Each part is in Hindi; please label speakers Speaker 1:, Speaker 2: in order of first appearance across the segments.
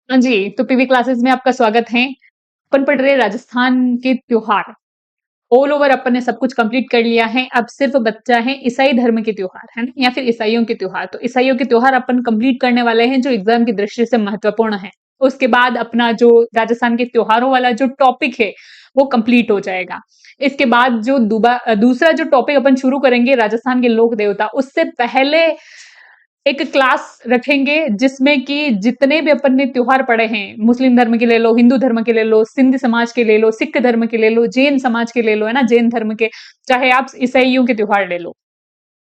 Speaker 1: हाँ जी, तो पीवी क्लासेस में आपका स्वागत है। अपन पढ़ रहे हैं राजस्थान के त्योहार। ऑल ओवर अपन ने सब कुछ कंप्लीट कर लिया है। अब सिर्फ बचा है ईसाई धर्म के त्योहार, है ना? या फिर ईसाइयों के त्योहार। तो ईसाइयों के त्योहार अपन कंप्लीट करने वाले हैं जो एग्जाम की दृष्टि से महत्वपूर्ण है। उसके बाद अपना जो राजस्थान के त्योहारों वाला जो टॉपिक है वो कंप्लीट हो जाएगा। इसके बाद जो दूसरा जो टॉपिक अपन शुरू करेंगे राजस्थान के लोक देवता, उससे पहले एक क्लास रखेंगे जिसमें कि जितने भी अपन ने त्योहार पढ़े हैं, मुस्लिम धर्म के ले लो, हिंदू धर्म के ले लो, सिंध समाज के ले लो, सिख धर्म के ले लो, जैन समाज के ले लो, है ना, जैन धर्म के, चाहे आप ईसाइयों के त्योहार ले लो,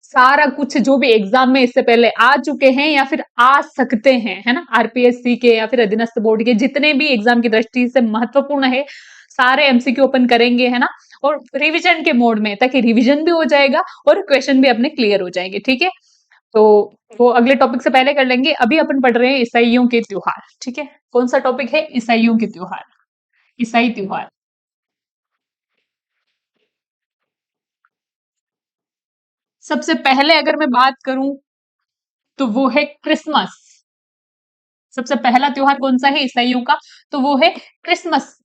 Speaker 1: सारा कुछ जो भी एग्जाम में इससे पहले आ चुके हैं या फिर आ सकते हैं, है ना, आरपीएससी के या फिर अधीनस्थ बोर्ड के जितने भी एग्जाम की दृष्टि से महत्वपूर्ण है, सारे एमसीक्यू ओपन करेंगे, है ना, और रिविजन के मोड में, ताकि रिविजन भी हो जाएगा और क्वेश्चन भी अपने क्लियर हो जाएंगे। ठीक है, तो वो अगले टॉपिक से पहले कर लेंगे। अभी अपन पढ़ रहे हैं ईसाइयों के त्योहार। ठीक है, कौन सा टॉपिक है? ईसाइयों के त्योहार, ईसाई त्योहार। सबसे पहले अगर मैं बात करूं तो वो है क्रिसमस। सबसे पहला त्योहार कौन सा है ईसाइयों का? तो वो है क्रिसमस।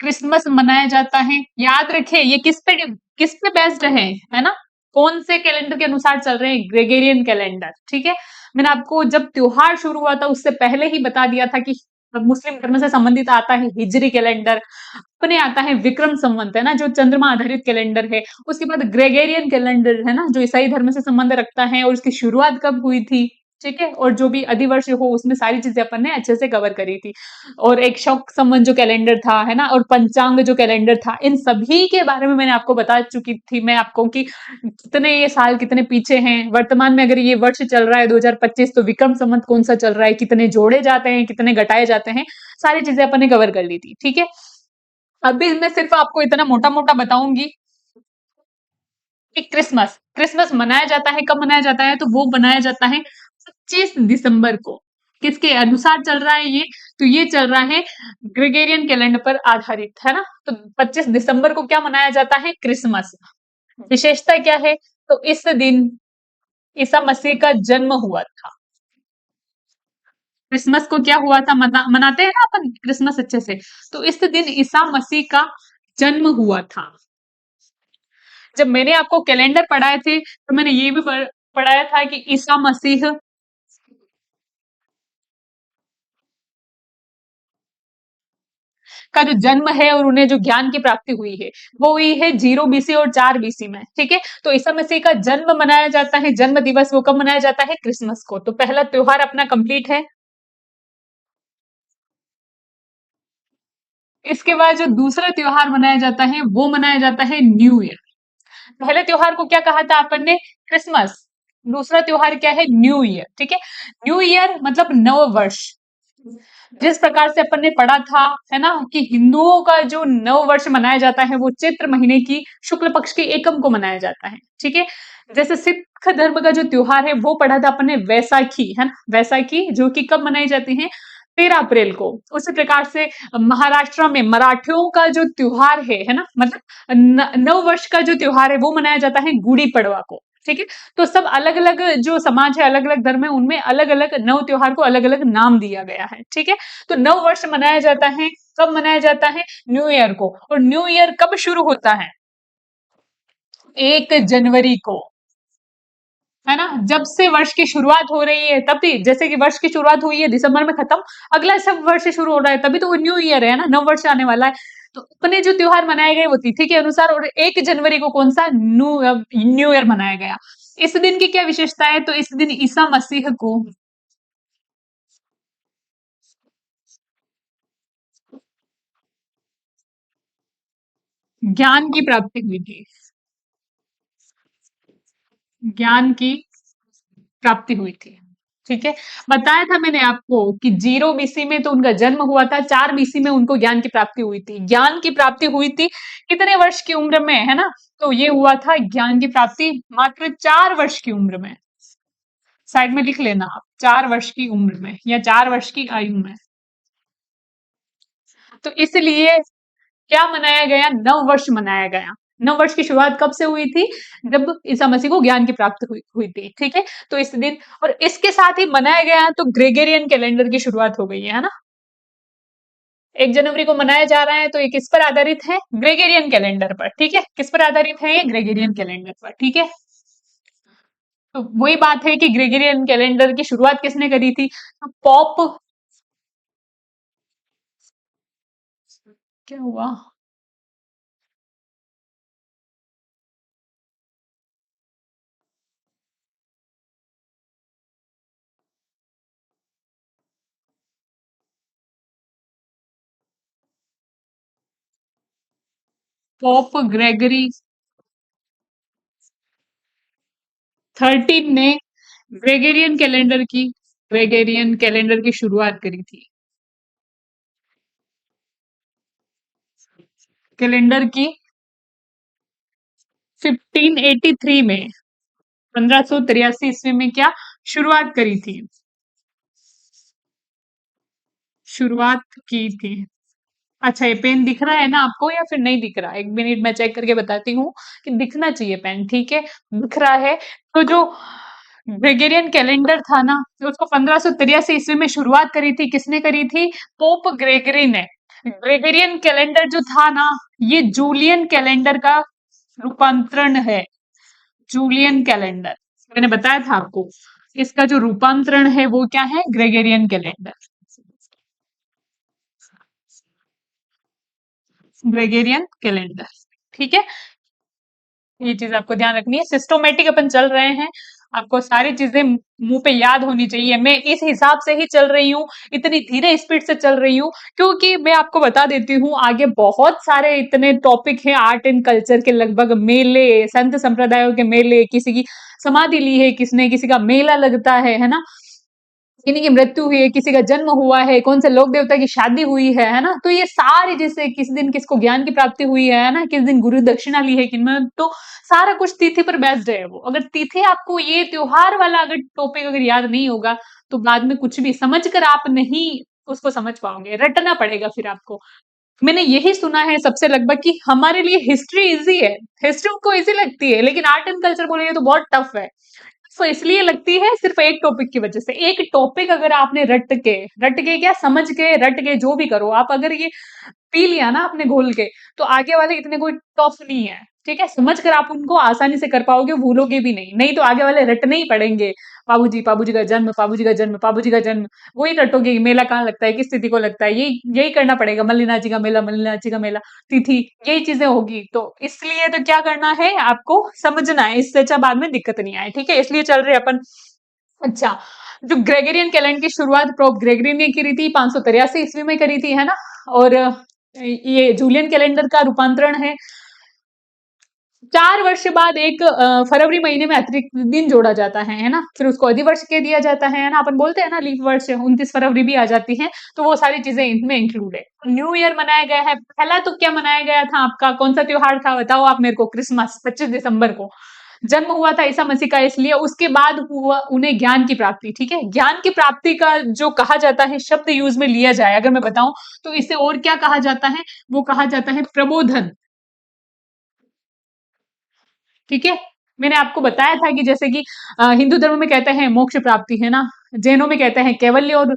Speaker 1: क्रिसमस मनाया जाता है, याद रखे ये किस पे बेस्ड है ना? कौन से कैलेंडर के अनुसार चल रहे हैं? Gregorian calendar. ठीक है, मैंने आपको जब त्योहार शुरू हुआ था उससे पहले ही बता दिया था कि मुस्लिम धर्म से संबंधित आता है हिजरी कैलेंडर, अपने आता है विक्रम संवत, है ना, जो चंद्रमा आधारित कैलेंडर है। उसके बाद ग्रेगोरियन कैलेंडर, है ना, जो ईसाई धर्म से संबंध रखता है, और उसकी शुरुआत कब हुई थी। ठीक है, और जो भी अधिवर्ष हो उसमें सारी चीजें अपन ने अच्छे से कवर करी थी। और एक शक संवत जो कैलेंडर था, है ना, और पंचांग जो कैलेंडर था, इन सभी के बारे में मैंने आपको बता चुकी थी मैं आपको कि कितने ये साल कितने पीछे हैं। वर्तमान में अगर ये वर्ष चल रहा है 2025, तो विक्रम संवत कौन सा चल रहा है, कितने जोड़े जाते हैं, कितने घटाए जाते हैं, सारी चीजें अपन ने कवर कर ली थी। ठीक है, अभी मैं सिर्फ आपको इतना मोटा मोटा बताऊंगी कि क्रिसमस क्रिसमस मनाया जाता है, कब मनाया जाता है? तो वो मनाया जाता है 25 दिसंबर को। किसके अनुसार चल रहा है ये? तो ये चल रहा है ग्रेगोरियन कैलेंडर पर आधारित, है ना। तो 25 दिसंबर को क्या मनाया जाता है? क्रिसमस। विशेषता क्या है? तो इस दिन ईसा मसीह का जन्म हुआ था। क्रिसमस को क्या हुआ था? मनाते हैं ना अपन क्रिसमस अच्छे से। तो इस दिन ईसा मसीह का जन्म हुआ था। जब मैंने आपको कैलेंडर पढ़ाए थे तो मैंने ये भी पढ़ाया था कि ईसा मसीह का जो जन्म है और उन्हें जो ज्ञान की प्राप्ति हुई है वो हुई है 0 BC और 4 BC में। ठीक है, तो ईसा मसीह का जन्म मनाया जाता है, जन्म दिवस, वो कब मनाया जाता है? क्रिसमस को। तो पहला त्योहार अपना कंप्लीट है। इसके बाद जो दूसरा त्योहार मनाया जाता है वो मनाया जाता है न्यू ईयर। पहले त्योहार को क्या कहा था अपन ने? क्रिसमस। दूसरा त्योहार क्या है? New year. ठीक है, न्यू ईयर मतलब नव वर्ष। जिस प्रकार से अपन ने पढ़ा था, है ना, कि हिंदुओं का जो नव वर्ष मनाया जाता है वो चैत्र महीने की शुक्ल पक्ष के एकम को मनाया जाता है। ठीक है, जैसे सिख धर्म का जो त्योहार है वो पढ़ा था अपन ने, वैसाखी, है ना, वैसाखी जो कि कब मनाई जाती है? 13 अप्रैल को। उसी प्रकार से महाराष्ट्र में मराठियों का जो त्योहार है ना, मतलब नव वर्ष का जो त्योहार है वो मनाया जाता है गुड़ी पड़वा को। ठीक है, तो सब अलग अलग जो समाज है, अलग अलग धर्म है, उनमें अलग अलग नव त्योहार को अलग अलग नाम दिया गया है। ठीक है, तो नव वर्ष मनाया जाता है, कब मनाया जाता है? न्यू ईयर को। और न्यू ईयर कब शुरू होता है? 1 जनवरी को, है ना। जब से वर्ष की शुरुआत हो रही है तब भी, जैसे कि वर्ष की शुरुआत हुई है दिसंबर में खत्म, अगला सब वर्ष शुरू हो रहा है, तभी तो वो न्यू ईयर है ना, नव वर्ष आने वाला है। तो अपने जो त्योहार मनाए गए वो तिथि के अनुसार, और 1 जनवरी को कौन सा न्यू ईयर मनाया गया। इस दिन की क्या विशेषता है? तो इस दिन ईसा मसीह को ज्ञान की प्राप्ति हुई थी। ज्ञान की प्राप्ति हुई थी। ठीक है, बताया था मैंने आपको कि 0 BC में तो उनका जन्म हुआ था, 4 BC में उनको ज्ञान की प्राप्ति हुई थी। ज्ञान की प्राप्ति हुई थी कितने वर्ष की उम्र में, है ना? तो ये हुआ था ज्ञान की प्राप्ति मात्र 4 वर्ष की उम्र में। साइड में लिख लेना आप, 4 वर्ष की उम्र में या 4 वर्ष की आयु में। तो इसलिए क्या मनाया गया? नव वर्ष मनाया गया। नववर्ष की शुरुआत कब से हुई थी? जब ईसा मसीह को ज्ञान की प्राप्ति हुई थी, ठीक है? तो इस दिन और इसके साथ ही मनाया गया है, तो ग्रेगोरियन कैलेंडर की शुरुआत हो गई है ना? 1 जनवरी को मनाया जा रहा है, तो ये किस पर आधारित है? ग्रेगोरियन कैलेंडर पर, ठीक है? किस पर आधारित है ये? ग्रेगोरियन कैलेंडर पर, ठीक है? तो वही बात है कि ग्रेगोरियन कैलेंडर की शुरुआत किसने करी थी? तो पॉप क्या हुआ? पोप ग्रेगरी 13 ने ग्रेगोरियन कैलेंडर की शुरुआत करी थी। कैलेंडर की 1583 में 1583 ईस्वी में क्या शुरुआत करी थी? शुरुआत की थी। अच्छा, ये पेन दिख रहा है ना आपको या फिर नहीं दिख रहा? 1 मिनट मैं चेक करके बताती हूँ कि दिखना चाहिए पेन, ठीक है? दिख रहा है। तो जो ग्रेगोरियन कैलेंडर था ना, तो उसको 1583 ईस्वी में शुरुआत करी थी, किसने करी थी? पोप ग्रेगरी ने। ग्रेगोरियन कैलेंडर जो था ना, ये जूलियन कैलेंडर का रूपांतरण है। जूलियन कैलेंडर मैंने बताया था आपको, इसका जो रूपांतरण है वो क्या है? Gregorian calendar. ग्रेगोरियन कैलेंडर, ठीक है? ये चीज आपको ध्यान रखनी है। सिस्टोमेटिक अपन चल रहे हैं, आपको सारी चीजें मुंह पे याद होनी चाहिए। मैं इस हिसाब से ही चल रही हूँ, इतनी धीरे स्पीड से चल रही हूँ, क्योंकि मैं आपको बता देती हूँ आगे बहुत सारे इतने टॉपिक हैं आर्ट एंड कल्चर के, लगभग मेले, संत संप्रदायों के मेले, किसी की समाधि ली है किसने, किसी का मेला लगता है ना? किन्हीं की मृत्यु हुई है, किसी का जन्म हुआ है, कौन से लोक देवता की शादी हुई है ना? तो ये सारी, जैसे किस दिन किसको ज्ञान की प्राप्ति हुई है ना, किस दिन गुरु दक्षिणा ली है किनमें, तो सारा कुछ तिथि पर बेस्ड है वो। अगर तिथि आपको ये त्योहार वाला अगर टॉपिक अगर याद नहीं होगा, तो बाद में कुछ भी समझ कर आप नहीं उसको समझ पाओगे, रटना पड़ेगा फिर आपको। मैंने यही सुना है सबसे लगभग कि हमारे लिए हिस्ट्री इजी है, हिस्ट्री उनको इजी लगती है, लेकिन आर्ट एंड कल्चर बोलेंगे तो बहुत टफ है। तो इसलिए लगती है सिर्फ एक टॉपिक की वजह से। एक टॉपिक अगर आपने रट के क्या समझ के, रट के जो भी करो आप, अगर ये पी लिया ना आपने घोल के, तो आगे वाले इतने कोई टफ नहीं है, ठीक है? समझ कर आप उनको आसानी से कर पाओगे, भूलोगे भी नहीं तो आगे वाले रटने ही पड़ेंगे। बाबूजी का जन्म, बाबूजी का जन्म, बाबूजी का जन्म, वही रटोगे कि मेला कहाँ लगता है, किस तिथि को लगता है, यही यही करना पड़ेगा। मल्लिनाथ जी का मेला, मल्लिनाथ जी का मेला, तिथि, यही चीजें होगी। तो इसलिए तो क्या करना है, आपको समझना है, इससे अच्छा बाद में दिक्कत नहीं आए, ठीक है? इसलिए चल रहे अपन। अच्छा, जो ग्रेगोरियन कैलेंडर की शुरुआत पोप ग्रेगरी ने करी थी 583 ईस्वी में करी थी, है ना? और ये जूलियन कैलेंडर का रूपांतरण है 4 वर्ष बाद एक फरवरी महीने में अतिरिक्त दिन जोड़ा जाता है ना? फिर उसको अधिवर्ष कह दिया जाता है ना? अपन बोलते हैं ना लीप वर्ष 29 फरवरी भी आ जाती है, तो वो सारी चीजें इनमें इंक्लूड है। न्यू ईयर मनाया गया है। पहला तो क्या मनाया गया था आपका, कौन सा त्योहार था बताओ आप मेरे को? क्रिसमस, 25 दिसंबर को जन्म हुआ था ईसा मसीह का, इसलिए उसके बाद हुआ उन्हें ज्ञान की प्राप्ति, ठीक है? ज्ञान की प्राप्ति का जो कहा जाता है, शब्द यूज में लिया जाए अगर मैं बताऊं, तो इसे और क्या कहा जाता है? वो कहा जाता है प्रबोधन, ठीक है? मैंने आपको बताया था कि जैसे कि हिंदू धर्म में कहते हैं मोक्ष प्राप्ति, है ना? जैनों में कहते हैं कैवल्य, और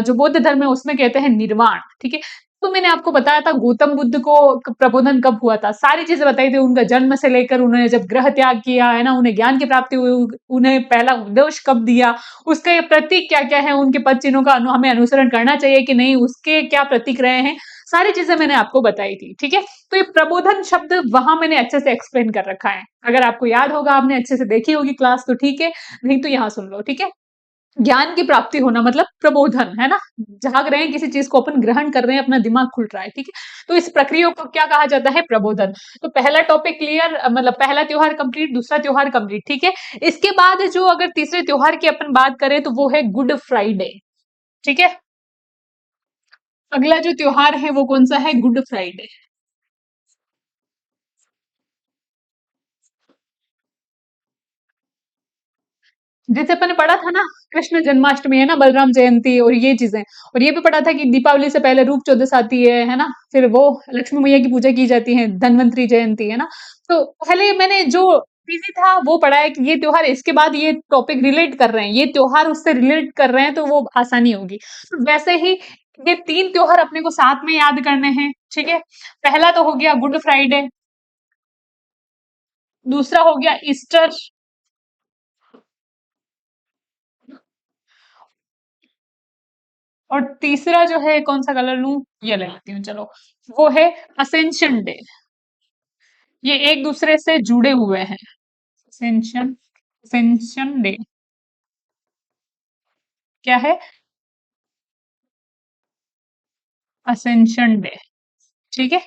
Speaker 1: जो बौद्ध धर्म है उसमें कहते हैं निर्वाण, ठीक है? तो मैंने आपको बताया था गौतम बुद्ध को प्रबोधन कब हुआ था, सारी चीजें बताई थी, उनका जन्म से लेकर उन्होंने जब ग्रह त्याग किया, है ना, उन्हें ज्ञान की प्राप्ति हुई, उन्हें पहला उपदेश कब दिया, उसका ये प्रतीक क्या क्या है, उनके पद चिन्हों का हमें अनुसरण करना चाहिए कि नहीं, उसके क्या प्रतीक रहे हैं, सारी चीजें मैंने आपको बताई थी, ठीक है? तो ये प्रबोधन शब्द वहां मैंने अच्छे से एक्सप्लेन कर रखा है, अगर आपको याद होगा, आपने अच्छे से देखी होगी क्लास, तो ठीक है, नहीं तो यहाँ सुन लो, ठीक है? ज्ञान की प्राप्ति होना मतलब प्रबोधन, है ना? जाग रहे हैं, किसी चीज को अपन ग्रहण कर रहे हैं, अपना दिमाग खुल रहा है, ठीक है? तो इस प्रक्रिया को क्या कहा जाता है? प्रबोधन। तो पहला टॉपिक क्लियर, मतलब पहला त्योहार कंप्लीट, दूसरा त्योहार कंप्लीट, ठीक है? इसके बाद जो अगर तीसरे त्योहार की अपन बात करें, तो वो है गुड फ्राइडे, ठीक है? अगला जो त्योहार है वो कौन सा है? Good Friday. जैसे अपन ने पढ़ा था ना, कृष्ण जन्माष्टमी है ना, बलराम जयंती और ये चीजें, और ये भी पढ़ा था कि दीपावली से पहले रूप चौदस आती है ना, फिर वो लक्ष्मी मैया की पूजा की जाती है, धनवंतरी जयंती है ना। तो पहले मैंने जो इजी था वो पढ़ा है कि ये त्योहार, इसके बाद ये टॉपिक रिलेट कर रहे हैं, ये त्योहार उससे रिलेट कर रहे हैं, तो वो आसानी होगी। तो वैसे ही ये 3 त्योहार अपने को साथ में याद करने हैं, ठीक है। पहला तो हो गया गुड फ्राइडे, दूसरा हो गया ईस्टर, और तीसरा जो है कौन सा कलर लूं, ये ले लेती हूँ चलो, वो है असेंशन डे। ये एक दूसरे से जुड़े हुए हैं। असेंशन, असेंशन डे क्या है? असेंशन डे, ठीक है।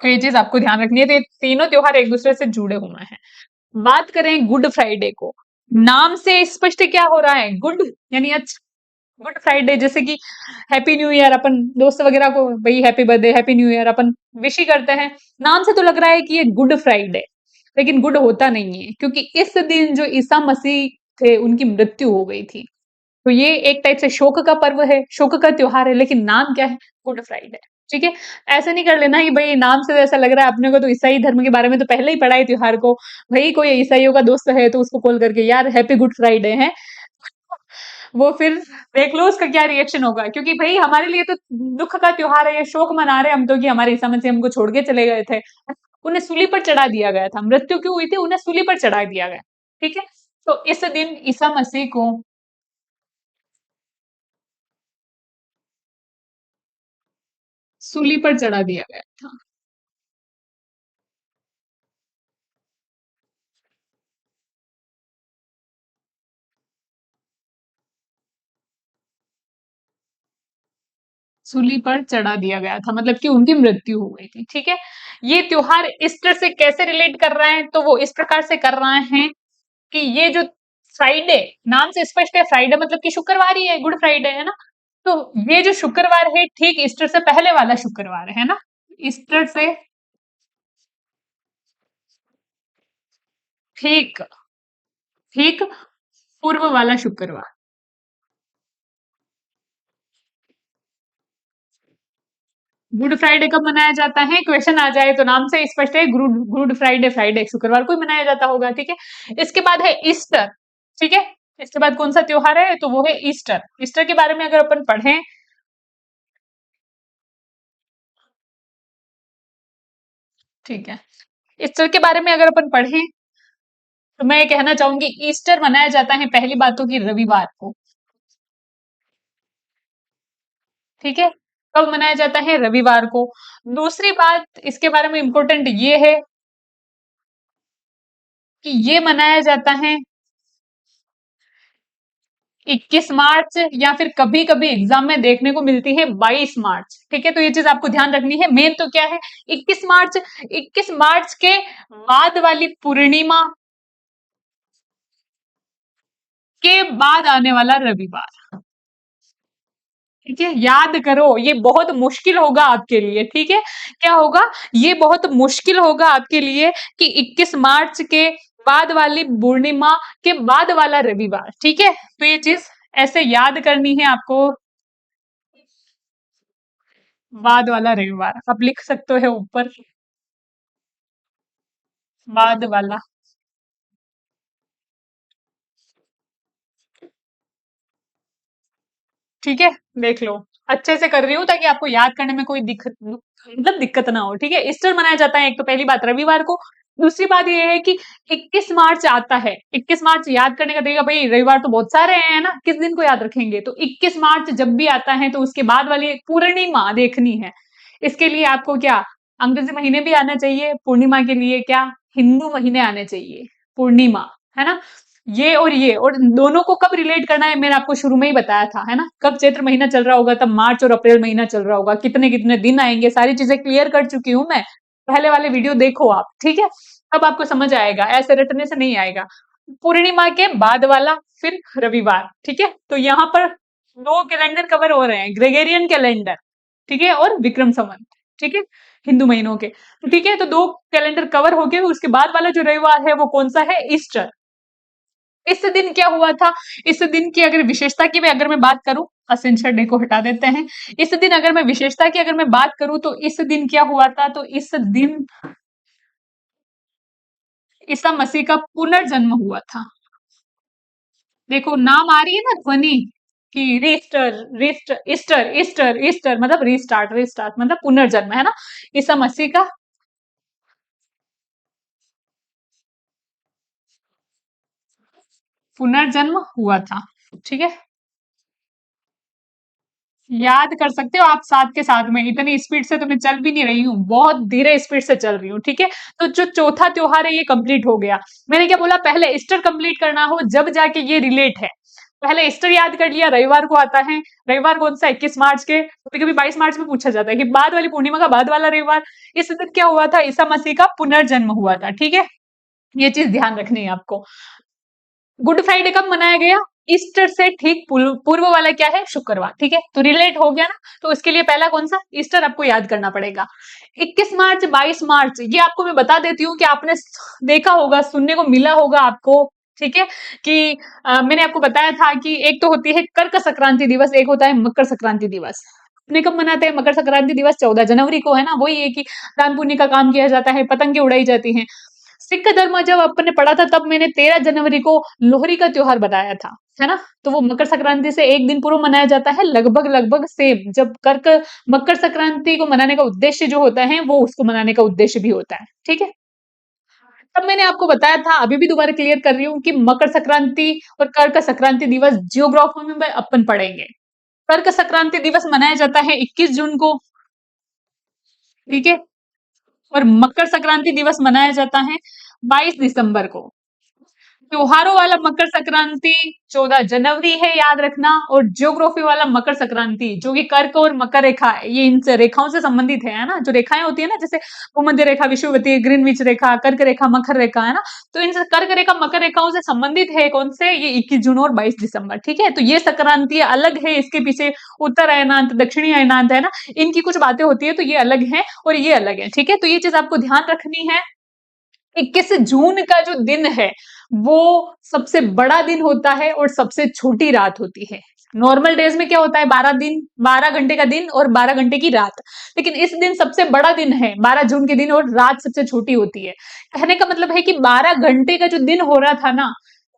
Speaker 1: तो ये चीज आपको ध्यान रखनी है, तो ये तीनों त्योहार एक दूसरे से जुड़े हुए हैं। बात करें गुड फ्राइडे को, नाम से स्पष्ट क्या हो रहा है, गुड यानी अच्छा। गुड फ्राइडे जैसे कि हैप्पी न्यू ईयर, अपन दोस्त वगैरह को भाई happy birthday happy new year अपन विश ही करते हैं। नाम से तो लग रहा है कि ये गुड फ्राइडे, लेकिन गुड होता नहीं है, क्योंकि इस दिन जो ईसा मसीह थे उनकी मृत्यु हो गई थी। तो ये एक टाइप से शोक का पर्व है, शोक का त्योहार है, लेकिन नाम क्या है, गुड फ्राइडे, ठीक है। ऐसे नहीं कर लेना कि भाई नाम से तो ऐसा लग रहा है अपने को, तो ईसाई धर्म के बारे में तो पहले ही पढ़ा है त्योहार को, भाई कोई ईसाइयों का दोस्त है तो उसको कॉल करके यार हैप्पी गुड फ्राइडे है, वो फिर देख लो उसका क्या रिएक्शन होगा, क्योंकि भाई हमारे लिए तो दुख का त्योहार है, ये शोक मना रहे हैं हम तो कि हमारे ईसा मसीह हमको छोड़ के चले गए थे, उन्हें सूली पर चढ़ा दिया गया था, मृत्यु क्यों हुई थी, उन्हें सूली पर चढ़ा दिया गया, ठीक है। तो इस दिन ईसा मसीह को सूली पर चढ़ा दिया गया था। सूली पर चढ़ा दिया गया था, मतलब कि उनकी मृत्यु हो गई थी, ठीक है। ये त्योहार ईस्टर से कैसे रिलेट कर रहे हैं, तो वो इस प्रकार से कर रहे हैं कि ये जो फ्राइडे, नाम से स्पष्ट है, फ्राइडे मतलब कि शुक्रवार ही है, गुड फ्राइडे है ना। तो ये जो शुक्रवार है ठीक ईस्टर से पहले वाला शुक्रवार है ना, ईस्टर से ठीक ठीक पूर्व वाला शुक्रवार। गुड फ्राइडे कब मनाया जाता है, क्वेश्चन आ जाए तो नाम से स्पष्ट है, गुड गुड फ्राइडे, फ्राइडे शुक्रवार को ही मनाया जाता होगा, ठीक है। इसके बाद है ईस्टर, ठीक है। इसके बाद कौन सा त्योहार है, तो वो है ईस्टर। ईस्टर के बारे में अगर अपन पढ़ें, ठीक है, ईस्टर के बारे में अगर अपन पढ़ें, तो मैं ये कहना चाहूंगी ईस्टर मनाया जाता है पहली बात तो कि रविवार को, ठीक है। कब मनाया जाता है, रविवार को। दूसरी बात इसके बारे में इंपॉर्टेंट ये है कि ये मनाया जाता है 21 मार्च, या फिर कभी कभी एग्जाम में देखने को मिलती है 22 मार्च, ठीक है। तो ये चीज आपको ध्यान रखनी है, मेन तो क्या है, 21 मार्च, 21 मार्च के बाद वाली पूर्णिमा के बाद आने वाला रविवार, ठीक है। याद करो, ये बहुत मुश्किल होगा आपके लिए, ठीक है। क्या होगा, ये बहुत मुश्किल होगा आपके लिए कि 21 मार्च के बाद वाली पूर्णिमा के बाद वाला रविवार, ठीक है। तो ये चीज ऐसे याद करनी है आपको, बाद वाला रविवार आप लिख सकते हो ऊपर, बाद वाला, ठीक है। देख लो, अच्छे से कर रही हूँ ताकि आपको याद करने में कोई दिक्कत, मतलब दिक्कत ना हो, ठीक है। ईस्टर मनाया जाता है एक तो पहली बात रविवार को, दूसरी बात ये है कि 21 मार्च आता है, 21 मार्च याद करने का तरीका, भाई रविवार तो बहुत सारे हैं ना, किस दिन को याद रखेंगे, तो 21 मार्च जब भी आता है तो उसके बाद वाली एक पूर्णिमा देखनी है। इसके लिए आपको क्या, अंग्रेजी महीने भी आना चाहिए, पूर्णिमा के लिए क्या, हिंदू महीने आने चाहिए, पूर्णिमा, है ना। ये और ये, और दोनों को कब रिलेट करना है मैंने आपको शुरू में ही बताया था, है ना। कब चैत्र महीना चल रहा होगा, तब मार्च और अप्रैल महीना चल रहा होगा, कितने कितने दिन आएंगे, सारी चीजें क्लियर कर चुकी हूं मैं, पहले वाले वीडियो देखो आप, ठीक है। तब आपको समझ आएगा, ऐसे रटने से नहीं आएगा। पूर्णिमा के बाद वाला फिर रविवार, ठीक है। तो यहाँ पर दो कैलेंडर कवर हो रहे हैं, ग्रेगेरियन कैलेंडर, ठीक है, और विक्रम संवत, ठीक है, हिंदू महीनों के। तो ठीक है, तो दो कैलेंडर कवर हो गए, उसके बाद वाला जो रविवार है वो कौन सा है, ईस्टर, इस दिन क्या हुआ था, इस दिन की अगर विशेषता की अगर मैं बात करूं, असेंशियल डे को हटा देते हैं, इस दिन अगर मैं विशेषता की अगर मैं बात करूं तो इस दिन क्या हुआ था, तो इस दिन ईसा मसीह का पुनर्जन्म हुआ था। देखो नाम आ रही है ना ध्वनि कि रीस्टर रीस्टर ईस्टर ईस्टर ईस्टर मतलब रीस्टार्ट, रीस्टार्ट मतलब पुनर्जन्म, है ना। ईसा मसीह का पुनर्जन्म हुआ था, ठीक है। याद कर सकते हो आप साथ के साथ में, इतनी स्पीड से तो मैं चल भी नहीं रही हूँ, बहुत धीरे स्पीड से चल रही हूँ, ठीक है। तो जो चौथा त्योहार है ये कंप्लीट हो गया। मैंने क्या बोला, पहले ईस्टर कंप्लीट करना हो जब जाके ये रिलेट है। पहले ईस्टर याद कर लिया, रविवार को आता है। रविवार कौन सा, 21 मार्च के, कभी कभी 22 मार्च में पूछा जाता है कि बाद वाली पूर्णिमा का बाद वाला रविवार। इस दिन क्या हुआ था, ईसा मसीह का पुनर्जन्म हुआ था, ठीक है। ये चीज ध्यान रखनी है आपको। गुड फ्राइडे कब मनाया गया, ईस्टर से ठीक पूर्व वाला क्या है, शुक्रवार, ठीक है। तो रिलेट हो गया ना। तो उसके लिए पहला कौन सा, ईस्टर आपको याद करना पड़ेगा। 21 मार्च, 22 मार्च, ये आपको मैं बता देती हूँ कि आपने देखा होगा, सुनने को मिला होगा आपको, ठीक है। कि मैंने आपको बताया था कि एक तो होती है कर्क संक्रांति दिवस, एक होता है मकर संक्रांति दिवस। अपने कब मनाते हैं मकर संक्रांति दिवस, 14 जनवरी को, है ना। वही है कि दान पुण्य का काम किया जाता है, पतंगे उड़ाई जाती हैं। सिख धर्म जब अपन ने पढ़ा था तब मैंने 13 जनवरी को लोहरी का त्योहार बताया था, है ना। तो वो मकर संक्रांति से एक दिन पूर्व मनाया जाता है, लगभग लगभग सेम। जब कर्क मकर संक्रांति को मनाने का उद्देश्य जो होता है वो उसको मनाने का उद्देश्य भी होता है, ठीक है। तब मैंने आपको बताया था, अभी भी दोबारा क्लियर कर रही हूँ कि मकर संक्रांति और कर्क संक्रांति दिवस जियोग्राफी में अपन पढ़ेंगे। कर्क संक्रांति दिवस मनाया जाता है 21 जून को, ठीक है। और मकर संक्रांति दिवस मनाया जाता है 22 दिसंबर को। त्योहारों वाला मकर संक्रांति 14 जनवरी है, याद रखना। और ज्योग्राफी वाला मकर संक्रांति जो कि कर्क और मकर रेखा है, ये इन रेखाओं से संबंधित है ना। जो रेखाएं होती है ना, जैसे भूमध्य रेखा, विषुववृत्तीय, ग्रीनविच रेखा, कर्क रेखा, मकर रेखा, है ना। तो इन कर्क रेखा मकर रेखाओं से संबंधित है कौन से, ये 21 जून और 22 दिसंबर, ठीक है। तो ये संक्रांति अलग है, इसके पीछे उत्तर अयनांत, दक्षिणी अयनांत, है ना। इनकी कुछ बातें होती है, तो ये अलग है और ये अलग है, ठीक है। तो ये चीज आपको ध्यान रखनी है। 21 जून का जो दिन है वो सबसे बड़ा दिन होता है और सबसे छोटी रात होती है। नॉर्मल डेज में क्या होता है, 12 दिन, 12 घंटे का दिन और 12 घंटे की रात। लेकिन इस दिन सबसे बड़ा दिन है, 12 जून के दिन, और रात सबसे छोटी होती है। कहने का मतलब है कि 12 घंटे का जो दिन हो रहा था ना,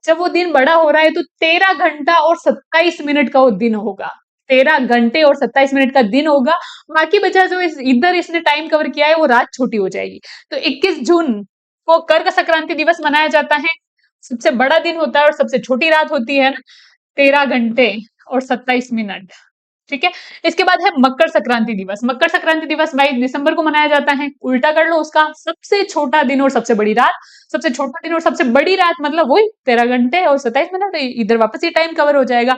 Speaker 1: जब वो दिन बड़ा हो रहा है तो 13 घंटा और 27 मिनट का वो दिन होगा। 13 घंटे और 27 मिनट का दिन होगा। बाकी बचा जो इधर इसने टाइम कवर किया है वो रात छोटी हो जाएगी। तो 21 जून को कर्क संक्रांति दिवस मनाया जाता है। सबसे बड़ा दिन होता है और सबसे छोटी रात होती है ना, 13 घंटे और 27 मिनट, ठीक है। इसके बाद है मकर संक्रांति दिवस। मकर संक्रांति दिवस 22 दिसंबर को मनाया जाता है। उल्टा कर लो उसका, सबसे छोटा दिन और सबसे बड़ी रात। सबसे छोटा दिन और सबसे बड़ी रात मतलब वही 13 घंटे और 27 मिनट, इधर वापस ये टाइम कवर हो जाएगा।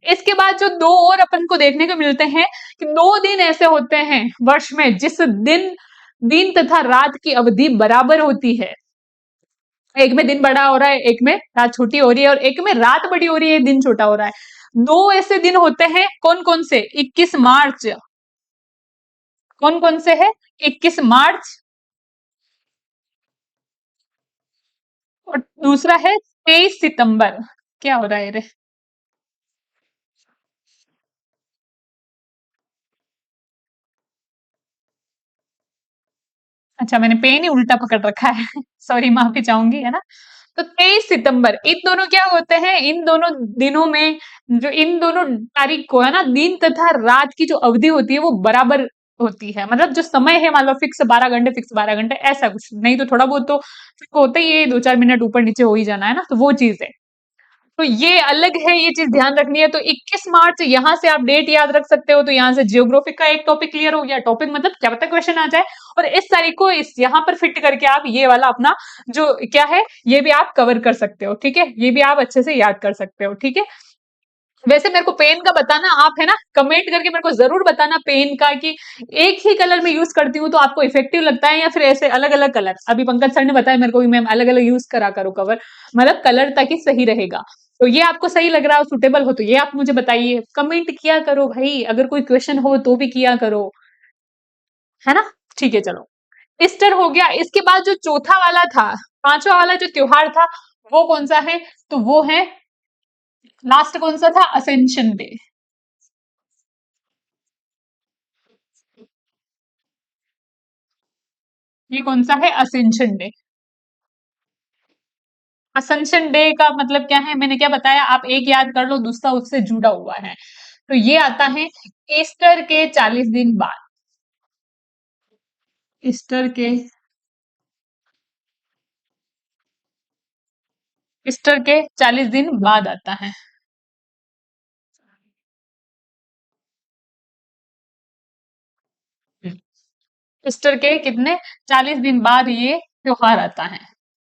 Speaker 1: इसके बाद जो दो और अपन को देखने को मिलते हैं कि 2 दिन ऐसे होते हैं वर्ष में जिस दिन दिन तथा रात की अवधि बराबर होती है। एक में दिन बड़ा हो रहा है, एक में रात छोटी हो रही है, और एक में रात बड़ी हो रही है, दिन छोटा हो रहा है। 2 ऐसे दिन होते हैं, कौन कौन से, 21 मार्च, कौन कौन से है, 21 मार्च, और दूसरा है 23 सितंबर। क्या हो रहा है रे, अच्छा मैंने पेन ही उल्टा पकड़ रखा है सॉरी, माफी चाहूंगी, है ना। तो 23 सितंबर, इन दोनों क्या होते हैं, इन दोनों दिनों में, जो इन दोनों तारीख को, है ना, दिन तथा रात की जो अवधि होती है वो बराबर होती है। मतलब जो समय है, मान लो फिक्स 12 घंटे, फिक्स 12 घंटे, ऐसा कुछ नहीं, तो थोड़ा बहुत तो होता ही है, 2-4 मिनट ऊपर नीचे हो ही जाना, है ना। तो वो चीज है, तो ये अलग है, ये चीज ध्यान रखनी है। तो 21 मार्च, यहां से आप डेट याद रख सकते हो। तो यहाँ से जियोग्राफी का एक टॉपिक क्लियर हो गया। टॉपिक मतलब क्या पता क्वेश्चन आ जाए, और इस तारीख को इस यहाँ पर फिट करके आप ये वाला अपना जो क्या है ये भी आप कवर कर सकते हो, ठीक है। ये भी आप अच्छे से याद कर सकते हो, ठीक है। वैसे मेरे को पेन का बताना आप, है ना, कमेंट करके मेरे को जरूर बताना पेन का, कि एक ही कलर में यूज करती हूँ तो आपको इफेक्टिव लगता है, या फिर ऐसे अलग अलग कलर। अभी पंकज सर ने बताया मेरे को भी, मैम अलग अलग यूज करा करो कवर, मतलब कलर ताकि सही रहेगा। तो ये आपको सही लग रहा हो, सुटेबल हो, तो ये आप मुझे बताइए, कमेंट किया करो भाई, अगर कोई क्वेश्चन हो तो भी किया करो, है ना। ठीक है, चलो ईस्टर हो गया। इसके बाद जो चौथा वाला था, पांचवा वाला जो त्योहार था वो कौन सा है? तो वो है लास्ट कौन सा था? Ascension day. ये कौन सा है? Ascension day. असेंशन डे का मतलब क्या है? मैंने क्या बताया, आप एक याद कर लो, दूसरा उससे जुड़ा हुआ है। तो ये आता है ईस्टर के 40 दिन बाद। ईस्टर के ईस्टर के 40 दिन बाद आता है। ईस्टर के कितने? 40 दिन बाद ये त्योहार आता है।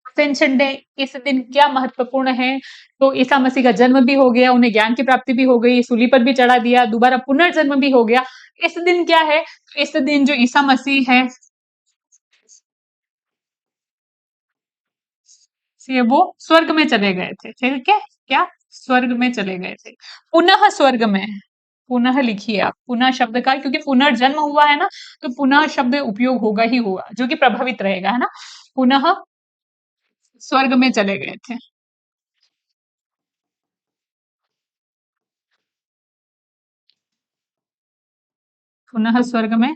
Speaker 1: असेंशन डे, इस दिन क्या महत्वपूर्ण है? तो ईसा मसीह का जन्म भी हो गया, उन्हें ज्ञान की प्राप्ति भी हो गई, सूली पर भी चढ़ा दिया, दोबारा पुनर्जन्म भी हो गया। इस दिन क्या है? इस दिन जो ईसा मसीह है, से वो स्वर्ग में चले गए थे। ठीक है, क्या? स्वर्ग में चले गए थे। पुनः स्वर्ग में। पुनः लिखिए आप पुनः शब्द का, क्योंकि पुनर्जन्म हुआ है ना, तो पुनः शब्द उपयोग होगा ही होगा, जो कि प्रभावित रहेगा, है ना। पुनः स्वर्ग में चले गए थे। पुनः स्वर्ग में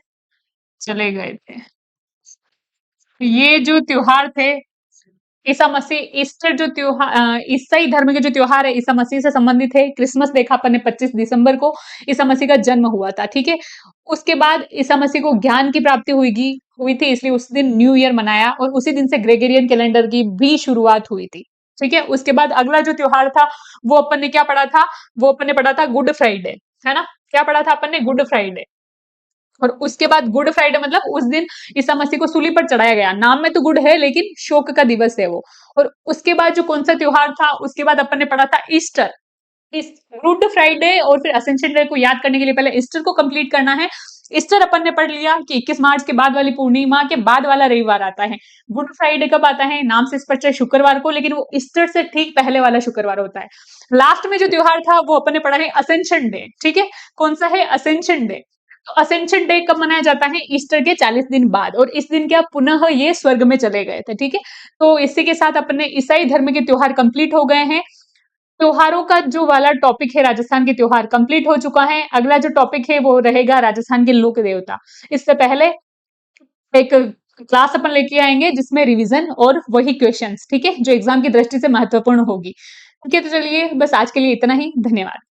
Speaker 1: चले गए थे। तो ये जो त्योहार थे, ईसा मसीह, ईस्टर जो त्योहार, ईसाई धर्म के जो त्योहार है, ईसा मसीह से संबंधित है। क्रिसमस देखा अपन ने 25 दिसंबर को, ईसा मसीह का जन्म हुआ था। ठीक है, उसके बाद ईसा मसीह को ज्ञान की प्राप्ति हुई थी, इसलिए उस दिन न्यू ईयर मनाया, और उसी दिन से ग्रेगोरियन कैलेंडर की भी शुरुआत हुई थी। ठीक है, उसके बाद अगला जो त्योहार था, वो अपन ने क्या पढ़ा था? वो अपन ने पढ़ा था गुड फ्राइडे, है ना। क्या पढ़ा था अपन ने? Good Friday. और उसके बाद गुड फ्राइडे मतलब उस दिन ईसा मसीह को सूली पर चढ़ाया गया। नाम में तो गुड है, लेकिन शोक का दिवस है वो। और उसके बाद जो कौन सा त्योहार था? उसके बाद अपन ने पढ़ा था ईस्टर। इस गुड फ्राइडे और फिर असेंशन डे को याद करने के लिए पहले ईस्टर को कंप्लीट करना है। ईस्टर अपन ने पढ़ लिया कि 21 मार्च के बाद वाली पूर्णिमा के बाद वाला रविवार आता है। गुड फ्राइडे कब आता है? नाम से स्पष्ट है, शुक्रवार को, लेकिन वो ईस्टर से ठीक पहले वाला शुक्रवार होता है। लास्ट में जो त्योहार था वो अपन ने पढ़ा है असेंशन डे। ठीक है, कौन सा है? Ascension day. तो असेंशन डे कब मनाया जाता है? ईस्टर के 40 दिन बाद, और इस दिन क्या पुनः ये स्वर्ग में चले गए थे। ठीक है, तो इसी के साथ अपने ईसाई धर्म के त्योहार कंप्लीट हो गए हैं। त्योहारों का जो वाला टॉपिक है, राजस्थान के त्योहार, कंप्लीट हो चुका है। अगला जो टॉपिक है वो रहेगा राजस्थान के लोक देवता। इससे पहले एक क्लास अपन लेके आएंगे जिसमें रिवीजन और वही क्वेश्चंस, ठीक है, जो एग्जाम की दृष्टि से महत्वपूर्ण होगी। ठीक है, तो चलिए बस आज के लिए इतना ही। धन्यवाद।